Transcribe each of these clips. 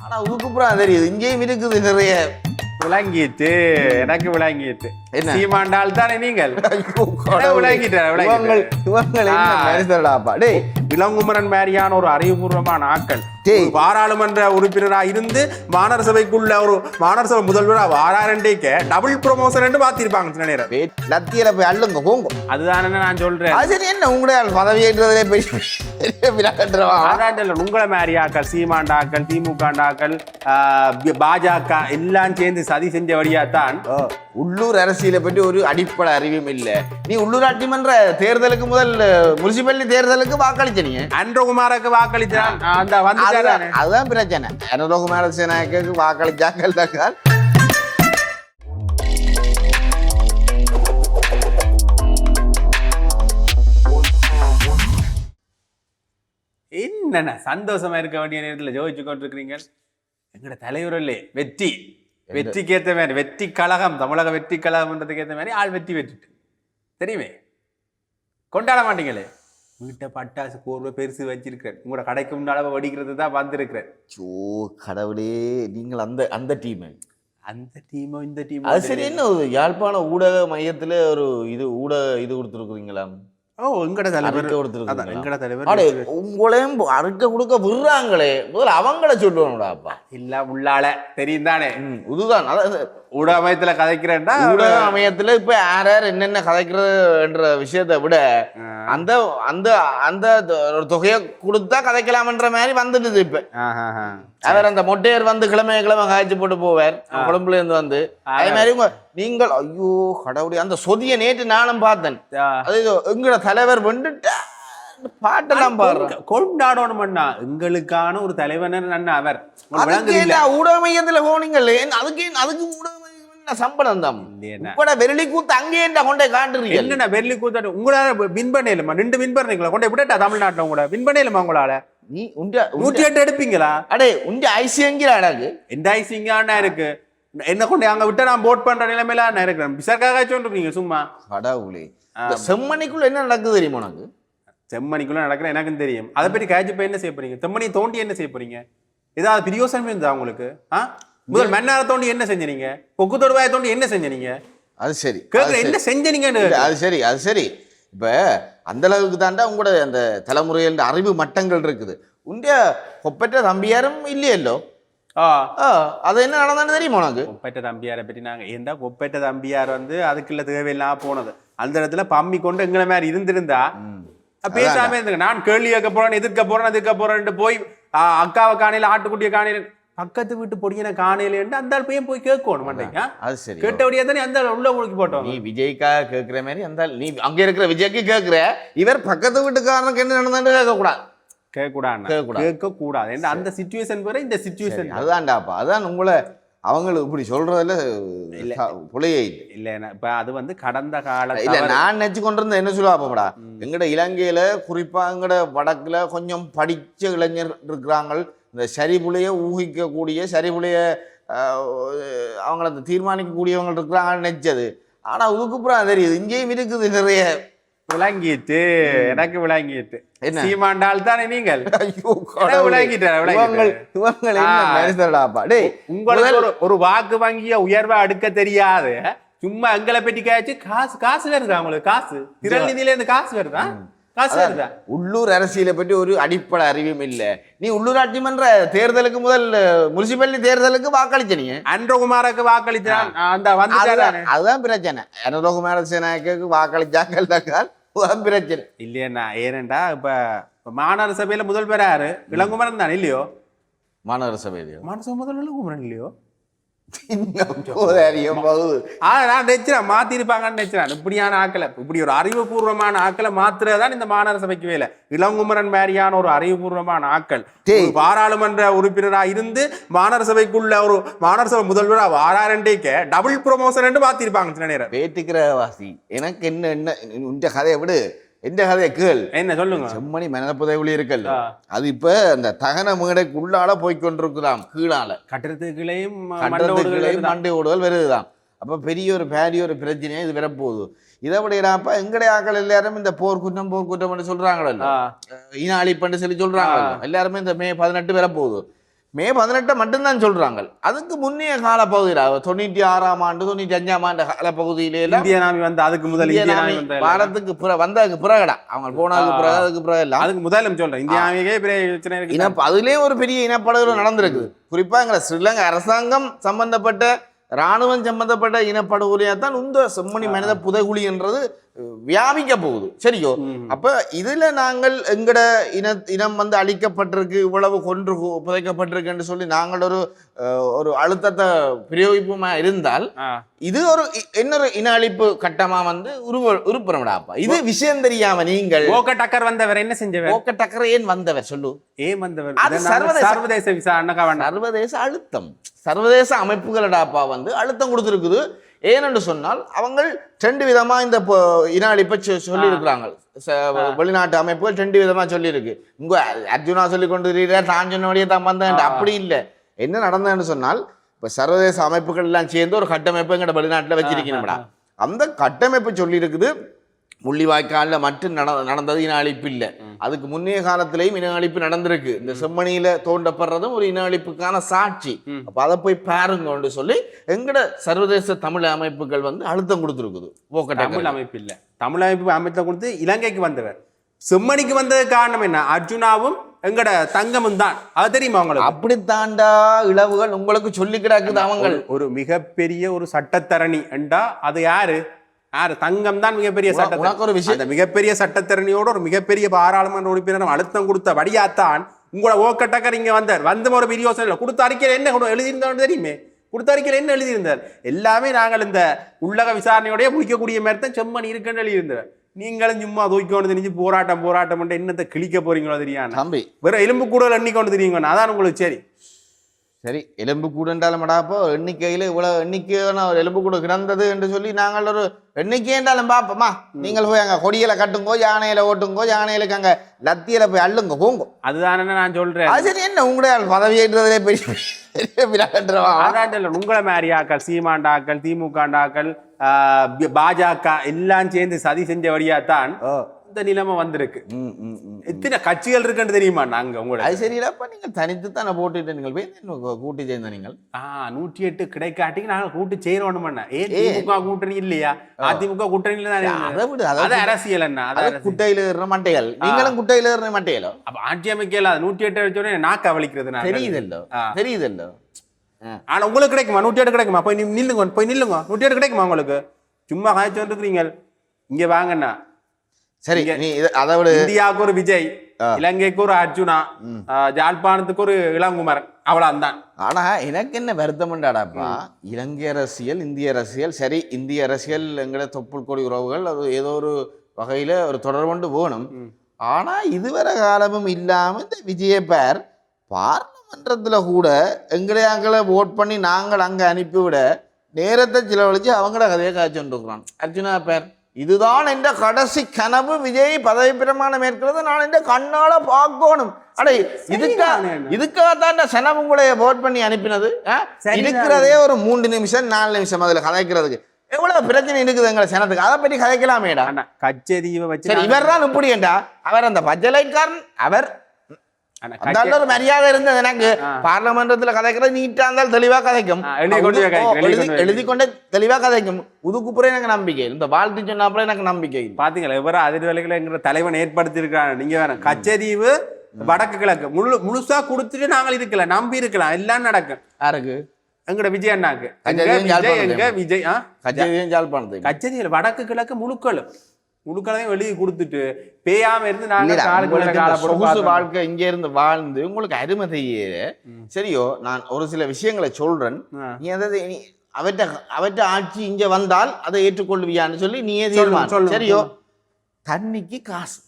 ஆனா உதுக்குப்புறம் தெரியுது இங்கேயும் இருக்குது நிறைய. விளங்கிட்டு எனக்கு விளங்கிட்டு என்ன? சீமாண்டால் தானே நீங்கள் ஐயோ, கடவுளே. இவங்கள் என்ன மனுஷர்டாப்பா. டேய், இளங்குமரன் மாதிரியான ஒரு அறிவுபூர்வமான ஆட்கள் டேய். ஒரு பாராளுமன்ற உறுப்பினரா இருந்து மாநகர சபைக்குள்ள ஒரு மாநகர சபை முதல்வரா வாராரண்டேக்க டபுள் ப்ரொமோஷன் பாத்திருப்பாங்க சில நேரம். லத்தியில போய் அள்ளுங்க போங்க. அதுதானே நான் சொல்றேன். அது சரி, என்ன உங்களுடைய பதவி ஏற்றதிலே பெரிய விளையாட்டுறவா? அதான் இல்ல, உங்களை மாதிரி ஆக்கள், சீமாண்டாக்கள், திமுகண்டாக்கள், பாஜக எல்லாம் சேர்ந்து சதி செஞ்ச வழியாத்தான். உள்ளூர் அரசியலை பற்றி ஒரு அடிப்படை அறிவும் இல்ல. நீ உள்ளூராட்சி மன்ற தேர்தலுக்கு முதல் முனிசிபாலிட்டி தேர்தலுக்கு வாக்களிச்ச நீ அன்றகுமாருக்கு வாக்களித்தான். அந்த வந்துட்டாரு. அதுதான் பிரச்சனை. அனுரகுமார சேனாய்க்கு வாக்களிச்சாக்கள் தாக்கால். என்னென்ன சந்தோஷமா இருக்க வேண்டிய நேரத்தில் ஜோதிச்சு கொண்டிருக்கிறீங்க. எங்கட தலைவர் இல்லே வெற்றி, வெற்றிக்கு ஏற்ற மாதிரி வெற்றி கழகம், தமிழக வெற்றி கழகம்ன்றதுக்கு ஏற்ற மாதிரி ஆள் வெற்றி பெற்றுட்டு தெரியுமே. கொண்டாட மாட்டீங்களே. வீட்டை பட்டாசு கோர்வை பெருசு வச்சிருக்கிறேன். உங்களோட கடைக்கு முன்னால வடிக்கிறது தான் வந்திருக்கிறேன். சோ கடவுளே, நீங்கள் அந்த அந்த டீம், அந்த டீமோ இந்த டீமோ. அது சரி. என்ன யாழ்ப்பாண ஊடக மையத்துல ஒரு இது இது கொடுத்துருக்குறீங்களா? ஓ, எங்கட தலைவர் கொடுத்துருக்காங்க. எங்கட தலைவர் உங்களையும் அறுக்க கொடுக்க விடுறாங்களே, முதல்ல அவங்கள சொல்லுவாங்கடாப்பா. இல்ல உள்ளால தெரியும் தானே. இதுதான் ஊடக மையத்துல கதைக்கிறேன்டா. ஊடக அமையத்துல இப்ப யார் யார் என்னென்ன கதைக்கிறதுன்ற விஷயத்தை விட அந்த அந்த அந்த ஒரு தொகையை கொடுத்தா கதைக்கலாம்ன்ற மாதிரி வந்துடுது. இப்ப அவர் அந்த மொட்டையர் வந்து கிழமை காய்ச்சி போட்டு போவார் கொழும்புல இருந்து வந்து. அதே மாதிரி நீங்கள் ஐயோ கடவுளே, அந்த சொதிய நேற்று நானும் பார்த்தேன். அது எங்கட தலைவர் வந்துட்டா பாட்டெல்லாம் பாடுறேன். கொண்டாடணும்னா எங்களுக்கான ஒரு தலைவர் அவர் ஊடக மையத்துல போனீங்கள். அதுக்கு ஊடக சம்பளம் தான் வெள்ளி கூத்து அங்கே கொண்டே காட்டுறீங்க. என்ன வெள்ளி கூத்தாட்டு உங்களால வின் பண்ணலுமா? 2 வின் பண்ணீங்களா? கொண்டே விட்டா தமிழ்நாட்டில் கூட வின் பண்ணலுமா? உங்களால நீ 108 எடுப்பீங்களா? அடே உண்ட ஐசி எங்கிறாடாக்கு எந்த ஐசி இங்க இருக்கு? என்ன கொண்டு அங்க விட்டு நான் போட் பண்ற நிலைமையில நான் இருக்கிறேன். விசாரிக்காக சொல்றீங்க சும்மா. கடவுளே, செம்மணிக்குள்ள என்ன நடக்குது தெரியுமா? உனக்கு செம்மணிக்குள்ள நடக்கிற எனக்கும் தெரியும். அதை பற்றி காய்ச்சி போய் என்ன செய்ய போறீங்க? செம்மணியை தோண்டி என்ன செய்ய போறீங்க? ஏதாவது பிரியோசனம் இருந்தா உங்களுக்கு? முதல் மண்ணார தோண்டி என்ன செஞ்சீங்க? கொக்கு தொடுவாயை தோண்டி என்ன செஞ்சீங்க? அது சரி, என்ன செஞ்சீங்கன்னு. அது சரி, அது சரி. இப்ப அந்த அளவுக்கு தாண்டா உங்களோட அந்த தலைமுறையில் அறிவு மட்டங்கள் இருக்குது. உண்ட கொப்பற்ற தம்பியாரும் இல்லையல்லோ. அது என்ன நடந்தான்னு தெரியுமா உனக்கு? கொப்பேட்ட தம்பியாரை பற்றி நாங்க ஏண்டா கொப்பேட்ட தம்பியார் வந்து அதுக்குள்ள தேவையில்லாம போனது. அந்த இடத்துல பம்மி கொண்டு எங்களை மாதிரி இருந்திருந்தா பேசாம இருந்துங்க. நான் கேள்வி கேட்க போறேன், எதிர்க்க போறேன் போய் அக்காவை காணையில ஆட்டுக்குட்டிய காணையில பக்கத்து வீட்டு பொடியனை காணையில அந்த பையன் போய் கேட்கணும் மாட்டேங்க. அது சரி, கேட்டபடியா தானே அந்த உள்ள முழுக்கி போட்டோம். நீ விஜய்க்காக கேட்கிற மாதிரி அந்த நீ அங்க இருக்கிற விஜய்க்கு கேட்கிற. இவர் பக்கத்து வீட்டுக்காரனுக்கு என்ன நடந்தான்னு கேட்க கூடாது. அந்த சிச்சுவேஷன் பேர இந்த சிச்சுவேஷன் அதுதான்டாப்பா. அதான் உங்களை அவங்களுக்கு இப்படி சொல்றதுல புலையே இல்ல. இப்ப அது வந்து கடந்த கால இல்ல. நான் நினைச்சு கொண்டிருந்தேன் என்ன சொல்லுவாப்பா, எங்கட இலங்கையில குறிப்பா எங்கட வடக்குல கொஞ்சம் படிச்ச இளைஞர் இருக்கிறாங்க. இந்த சரிபுலைய ஊகிக்கக்கூடிய சரிபுலைய அவங்கள தீர்மானிக்கக்கூடியவங்க இருக்கிறாங்கன்னு நினைச்சது. ஆனா உதுக்குப்புறம் தெரியுது இங்கேயும் இருக்குது நிறைய. விளங்கிட்டு எனக்கு விளங்கிட்டு சீமாண்டால் தானே நீங்கள். உங்களுக்கு ஒரு வாக்கு வங்கிய உயர்வா அடுக்க தெரியாது. சும்மா எங்களை பெட்டி காய்ச்சி காசு வருதா? உங்களுக்கு காசு திரள் நிதியில இருந்து காசு வருதா? காசு வருதா? உள்ளூர் அரசியலை பற்றி ஒரு அடிப்படை அறிவும் இல்ல. நீ உள்ளூராட்சி மன்ற தேர்தலுக்கு முதல் முனிசிபாலிட்டி தேர்தலுக்கு வாக்களிச்ச நீ அன்றகுமாருக்கு வாக்களிச்சான். அந்த அதுதான் பிரச்சனை. அனுரகுமார சேனாய்க்கு வாக்களிச்சாக்கள் பிரச்சனை இல்லையா? ஏனண்டா இப்ப மாநகர சபையில முதல்வர் யாரு? இளங்குமரன் தான் இல்லையோ? மாநகர சபையிலையோ முதல் இளங்குமரன் இல்லையோ? நான் மாத்திருப்பாங்கன்னு நினைச்சேன். இப்படியான ஆக்களை, இப்படி ஒரு அறிவுபூர்வமான ஆக்களை மாத்துறதுதான் இந்த மாநகர சபைக்கு வேலை. இளங்குமரன் மாதிரியான ஒரு அறிவுபூர்வமான ஆக்கள் பாராளுமன்ற உறுப்பினரா இருந்து மாநகர சபைக்குள்ள ஒரு மாநகர சபை முதல்வரா வாராரண்டேக்க டபுள் ப்ரொமோஷன் மாத்திருப்பாங்க சில நேரம். வேட்டுக்கிற வாசி எனக்கு என்ன இந்த கதையை விடு. எந்த கதையை கேள். என்ன சொல்லுங்க? செம்மணி மனித புதைகுழி இருக்கல்ல, அது இப்ப இந்த தகன மேடைக்கு உள்ளால போய்கொண்டிருக்கலாம். கீழால கட்டுறதுக்குள்ளேயும் மண்டை ஓடுதல் வருதுதான். அப்ப பெரிய ஒரு பிரச்சனையே இது வரப்போகுது. இதை விடையாப்ப எங்கடைய ஆக்கள் எல்லாரும் இந்த போர்க்குற்றம் சொல்றாங்களோ, ஈனாளிப்பண்டு சொல்லி சொல்றாங்க எல்லாருமே. இந்த மே 18 வரப்போகுது. மே 18 மட்டும்தான் சொல்றாங்க. அதுக்கு முன்னைய காலப்பகுதியில் 96ஆம் ஆண்டு 95ஆம் ஆண்டு காலப்பகுதியில இந்திய நாமி வந்து அதுக்கு முதல் இந்திய நாமி பாரத்துக்கு வந்ததுக்கு பிறகுடா அவங்க போனதுக்கு பிறகு அதுக்கு பிறகு எல்லாம் அதுக்கு முதல்ல சொல்றேன் இந்திய நாமிக்கே பிரச்சனை இருக்கு. அதுலயே ஒரு பெரிய இனப்படுகொலை நடந்திருக்கு. குறிப்பா எங்களை ஸ்ரீலங்கா அரசாங்கம் சம்பந்தப்பட்ட இராணுவம் சம்பந்தப்பட்ட இனப்படுகொலையா தான் இந்த செம்மணி மனித புதைகுழி என்றது வியாபிக்க போகுது. சரியோ, அப்ப இதுல நாங்கள் எங்கட இனம் வந்து அழிக்கப்பட்டிருக்கு, இவ்வளவு கொன்று புதைக்கப்பட்டிருக்குன்னு சொல்லி நாங்கள் ஒரு அழுத்தத்தை பிரயோகிப்புமா இருந்தால் இது ஒரு இன்னொரு இன அழிப்பு கட்டமா வந்து உருப்படப்படாப்பா. இது விஷயம் தெரியாம நீங்கள் டக்கர் வந்தவர் என்ன செஞ்சவர், டக்கர் ஏன் வந்தவர் சொல்லு, ஏன் வந்தவர், அது சர்வதேச சர்வதேச அழுத்தம், சர்வதேச அமைப்புகளடாப்பா வந்து அழுத்தம் கொடுத்துருக்குது. ஏனென்று சொன்னால் அவங்க 2 விதமா இந்த இன அழிப்பை சொல்லி இருக்கிறாங்க. வெளிநாட்டு அமைப்புகள் 2 விதமா சொல்லியிருக்கு. இங்க அர்ஜுனா சொல்லி கொண்டு தான் சொன்னபடியே தான் வந்தேன், அப்படி இல்லை. என்ன நடந்ததுன்னு சொன்னால் இப்ப சர்வதேச அமைப்புகள் எல்லாம் சேர்ந்து ஒரு கட்டமைப்பு எங்கட வெளிநாட்டுல வச்சிருக்கீங்கடா. அந்த கட்டமைப்பு சொல்லி இருக்குது முள்ளிவாய்க்காலில் மட்டும் நடந்தது இன அழிப்பு இல்லை, அதுக்கு முன்னைய காலத்திலையும் இன அழிப்பு நடந்திருக்கு. இந்த செம்மணியில தோண்டப்படுறதும் ஒரு இன அழிப்புக்கான சாட்சி. அப்ப அதை போய் பாருங்கன்னு சொல்லி எங்கட சர்வதேச தமிழ் அமைப்புகள் வந்து அழுத்தம் கொடுத்துருக்குது. தமிழ் அமைப்பு இல்லை, தமிழ் அமைப்பு அமைத்த கொடுத்து இலங்கைக்கு வந்தவர். செம்மணிக்கு வந்தது காரணம் என்ன, அர்ஜுனாவும் எங்கட தங்கமும் தான். அது தெரியுமா உங்களுக்கு? அப்படித்தாண்டா இளவுகள் உங்களுக்கு சொல்லி கிடக்குது. அவங்க ஒரு மிகப்பெரிய ஒரு சட்டத்தரணி என்றா அது யாரு, தங்கம் தான் மிகப்பெரிய சட்டத்தரணி. அந்த மிகப்பெரிய சட்டத்தரணியோட ஒரு மிகப்பெரிய பாராளுமன்ற உறுப்பினர் அழுத்தம் கொடுத்த வழியாத்தான் உங்களோட ஓக்கட்டக்கர் இங்க வந்தார். வந்து ஒரு பெரிய யோசனை கொடுத்த அறிக்கையில் என்ன எழுதியிருந்தோம் தெரியுமே, கொடுத்த அறிக்கையில் என்ன எழுதியிருந்தார், எல்லாமே நாங்கள் இந்த உள்ளக விசாரணையோடய முடிக்கக்கூடிய மாதிரி தான் செம்மணி இருக்குன்னு எழுதியிருந்தார். நீங்களும் சும்மா தூக்கி தெரிஞ்சு போராட்டம் என்னத்தை கிழிக்க போறீங்களோ தெரியாது. தம்பி வேற எலும்பு கூட எண்ணிக்கொண்டு தெரியுங்க, அதான் உங்களுக்கு சரி சரி எலும்பு கூடுண்டாலும் மடாப்போ எண்ணிக்கையில் இவ்வளவு எண்ணிக்கையான ஒரு எலும்பு கூடு கிடந்தது என்று சொல்லி நாங்கள் ஒரு எண்ணிக்கை என்றாலும் பார்ப்போமா. நீங்கள் போய் அங்கே கொடியில கட்டுங்கோ, யானையில ஓட்டுங்கோ, யானையிலுக்கு அங்கே லத்தியில போய் அள்ளுங்க போங்கோ. அதுதானே நான் சொல்றேன். அது சரி, என்ன உங்களுடைய பதவியேற்றதே பெரிய உங்களை மாதிரி ஆக்கள், சீமாண்டாக்கள், திமுகண்டாக்கள், பாஜக எல்லாம் சேர்ந்து சதி செஞ்ச வழியாத்தான் இந்த நிலைமை வந்திருக்கு. எத்தனை கட்சிகள் இருக்குன்னு தெரியுமா நாங்க உங்களுக்கு? அது சரியில்லப்பா, நீங்க தனித்து தானே போட்டுட்டு நீங்கள் போய் கூட்டி சேர்ந்த நீங்கள் 108 கிடைக்காட்டிக்கு நாங்க கூட்டு செய்யறோம். திமுக கூட்டணி இல்லையா, அதிமுக கூட்டணி அதை விடு, அது அரசியல் என்ன, அதாவது குட்டையில ஏறுற மட்டைகள், நீங்களும் குட்டையில ஏறுற மட்டைகளோ. அப்ப ஆட்சி அமைக்கல 108 வச்சோடனே நாக்கு அவளிக்கிறது தெரியுதல்லோ. ஆனா உங்களுக்கு கிடைக்குமா 108 கிடைக்குமா? போய் நில்லுங்க 108 கிடைக்குமா உங்களுக்கு? சும்மா காய்ச்சி வந்துருக்கீங்க. இங்க வாங்கண்ணா. சரி, நீ அதை விட இந்தியாவுக்கு ஒரு விஜய், இலங்கைக்கு ஒரு அர்ஜுனா, ஜாழ்ப்பாணத்துக்கு ஒரு இளங்குமரன், அவ்வளவுதான். ஆனா எனக்கு என்ன வருத்தம்டாடாப்பா, இலங்கை அரசியல், இந்திய அரசியல், சரி இந்திய அரசியல் எங்கட தொப்புள் கொடி உறவுகள் அது ஏதோ ஒரு வகையில ஒரு தொடர்பு வேணும். ஆனா இதுவரை காலமும் இல்லாம இந்த விஜய பேர் பார்லமென்றத்துல கூட எங்களையாக்களை ஓட் பண்ணி நாங்கள் அங்க அனுப்பிவிட நேரத்தை செலவழிச்சு அவங்களோட கதையை காய்ச்சொண்டிருக்கிறான் அர்ஜுனா பேர். இதுதான் என்ற கடைசி கனவு, விஜய் பதவி பிரமாணம் மேற்கிறது நான் இந்த கண்ணால பார்க்கணும். அடே இதுக்காகத்தான் செனவு உங்களை போட் பண்ணி அனுப்பினது. இருக்கிறதே ஒரு 3 நிமிஷம் 4 நிமிஷம் அதுல கதைக்கிறதுக்கு எவ்வளவு பிரச்சனை இருக்குது எங்களை செனத்துக்கு, அதை பற்றி கதைக்கலாமேடா. கச்சேரியை வச்சு இவர் தான் இப்படிண்டா, அவர் அந்த பஜ்ஜலைக்காரன், அவர் ஒரு மரியாதை இருந்தது எனக்கு. பார்லமெண்டத்துல கதைக்கிறது நீட்டா இருந்தாலும் தெளிவா கதைக்கும், எழுதி கொண்டே தெளிவா கதைக்கும். உதுக்குப்புறம் எனக்கு நம்பிக்கை, இந்த வாழ்த்து சொன்னாப்புல எனக்கு நம்பிக்கை. பாத்தீங்களா இவர அதிர்வலைகளை எங்கிற தலைவன் ஏற்படுத்தி இருக்காங்க. நீங்க வேற கச்சேரிவு வடக்கு கிழக்கு முழுசா கொடுத்துட்டு நாங்கள் இருக்கலாம், நம்பி இருக்கலாம், எல்லாம் நடக்கும். யாருக்கு? எங்கட விஜய் அண்ணாக்கு. விஜய் கச்சேரியில் வடக்கு கிழக்கு முழுக்களையும் வெளியே கொடுத்துட்டு பேயாம இருந்து நாங்க வாழ்க்கை இங்க இருந்து வாழ்ந்து உங்களுக்கு அருமதையே. சரியோ, நான் ஒரு சில விஷயங்களை சொல்றேன், நீ அதாவது அவற்ற ஆட்சி இங்க வந்தால் அதை ஏற்றுக்கொள்வியான்னு சொல்லி நீயே தீர்மானம். சரியோ, தண்ணிக்கு காசு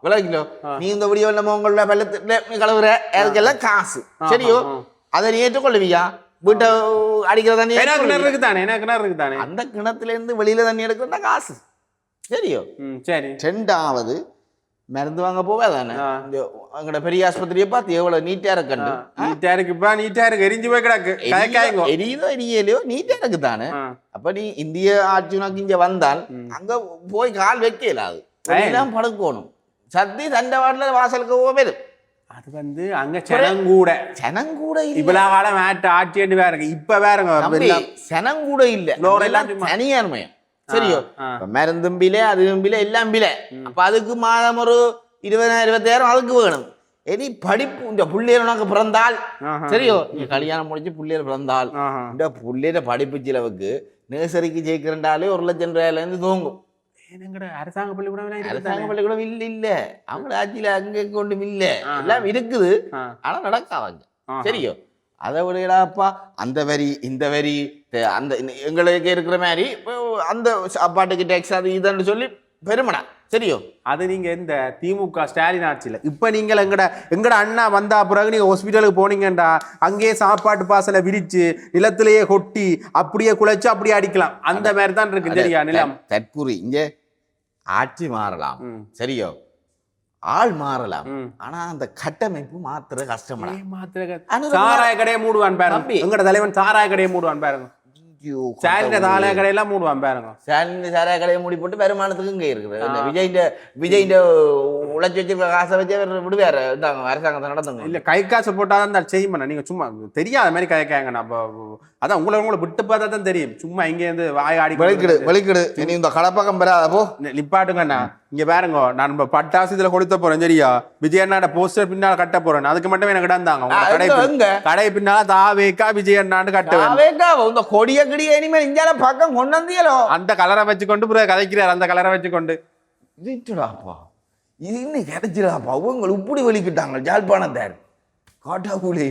விளக்கிலோ, நீ இந்த வீடியோ நம்ம உங்களோட வெள்ளத்துல கலவுற அதுக்கெல்லாம் காசு. சரியோ, அதை நீ ஏற்றுக்கொள்வியா? வீட்டை அடிக்கிற தண்ணி இருக்குதானே, அந்த கிணத்துல இருந்து வெளியில தண்ணி எடுக்கிறதா காசு. சரியோ, சரி. 2வது மருந்து வாங்க போவே தானே அங்கட பெரிய ஆஸ்பத்திரியை பார்த்து எவ்வளவு நீட்டா இருக்கண்டு. நீட்டா இருக்கு எரிஞ்சு போய் கிடக்கு, எரியுதோ எரியலையோ நீட்டா இருக்கு தானே. அப்ப நீ இந்திய ஆட்சிக்கு இங்க வந்தால் அங்க போய் கால் வைக்கல, அது எல்லாம் படுக்கணும். சத்தி தண்டவாடல வாசலுக்கு போவேது. அது வந்து அங்க சனங்கூட சனங்கூட இல்ல இவ்வளவு காலம் மேட் ஆட்சிட்டு வேறங்க இப்ப வேறங்க எல்லாம் சனங்கூட இல்ல Floor எல்லாம் எல்லாம் தனியார் மயம் சரியோ இப்ப மருந்தும் பில அதுவும் பில எல்லாம் பில அப்ப அதுக்கு மாதம் ஒரு 20,000-25,000 அதுக்கு வேணும் இனி படிப்பு இந்த புள்ளையர் உனக்கு பிறந்தால் சரியோ நீ கல்யாணம் முடிச்சு புள்ளையர் பிறந்தால் இந்த புள்ளையர படிப்பு செலவுக்கு நர்சரிக்கு சேர்க்கிறண்டாலே 1,00,000 ரூபாயில இருந்து தூங்கும் என்னங்கட அரசாங்க பள்ளிக்கூடம் அரசாங்க பள்ளிக்கூடம் இல்ல அவங்க ஆட்சியில அங்க கொண்டும் இல்ல எல்லாம் இருக்குது ஆனா நடக்காதங்க சரியோ அதை விடையடாப்பா அந்த வரி இந்த வரி அந்த எங்களுக்கு இருக்கிற மாதிரி அந்த சாப்பாட்டுக்கு டேக்ஸ் அது இதுன்னு சொல்லி பெருமடா சரியோ அது நீங்க இந்த திமுக ஸ்டாலின் ஆட்சியில இப்ப நீங்கள் எங்கட அண்ணா வந்தா பிறகு நீங்க ஹாஸ்பிட்டலுக்கு போனீங்கடா அங்கேயே சாப்பாட்டு பாசலை விரிச்சு நிலத்திலேயே கொட்டி அப்படியே குழைச்சு அப்படியே அடிக்கலாம் அந்த மாதிரி தான் இருக்கு சரியா நிலம் தற்கூறி இங்க ஆட்சி மாறலாம் சரியோ ஆள் மாறலாம் ஆனா அந்த கட்டமைப்பு மாத்திர கஷ்டமா சாராய கடையை மூடுவான் பாருங்க எங்கட தலைவன் சாராய கடையை மூடுவான் பாருங்க சாலின சாராய கடையெல்லாம் மூடுவான் பாருங்க சாலின சாராய கடையை மூடி போட்டு வருமானத்துக்கு இங்க இருக்குது விஜய் உழைச்சி வச்சு காசை வச்சு விடுவாரு அரசாங்கத்தை நடத்துங்க இல்ல கை காசு போட்டாதான் செய்யுமா நீங்க சும்மா தெரியாத மாதிரி கதைக்காங்க நம்ம அதான் உங்களை விட்டு பார்த்தா தான் தெரியும் சும்மா இங்க இருந்து வாயாடி வெளிக்கிடு இனி இந்த கடப்பக்கம் பெறாத போ நிப்பாட்டுங்கண்ணா இங்க பாருங்க நான் பட்டாசு இதுல கொடுத்த போறேன் சரியா விஜயண்ணாட போஸ்டர் பின்னால கட்ட போறேன் அதுக்கு மட்டும் எனக்கு இடாந்தாங்க கடை பின்னால தாவேக்கா விஜயண்ணான்னு கட்டுவேன் இந்த கொடிய கிடிய இனிமேல் இஞ்சால பக்கம் கொண்டு வந்தியலோ அந்த கலரை வச்சுக்கொண்டு கதைக்கிறார் அந்த கலரை வச்சுக்கொண்டு இதுடாப்பா இது இன்னும் கிடைச்சிடாப்பா அவங்க இப்படி வெளிக்கிட்டாங்க ஜாழ்ப்பாணத்தார் காட்டாக்குழி